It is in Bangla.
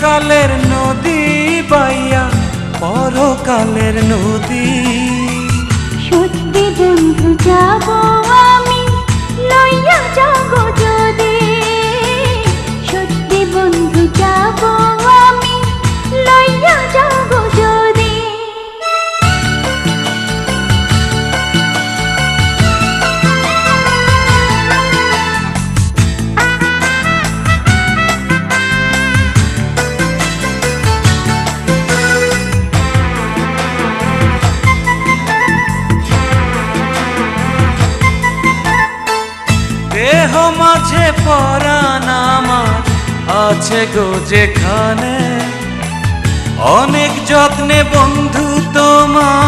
চিরকালের নদী বাইয়া পরকালের নদী। সত্যি বন্ধু যাব আমি লইয়া যাব যদি, সত্যি বন্ধু যাব আমি লইয়া যাব যদি। দেহ মাঝে পরাণ আমার আছে গো যেখানে, অনেক যত্নে বন্ধু তোমার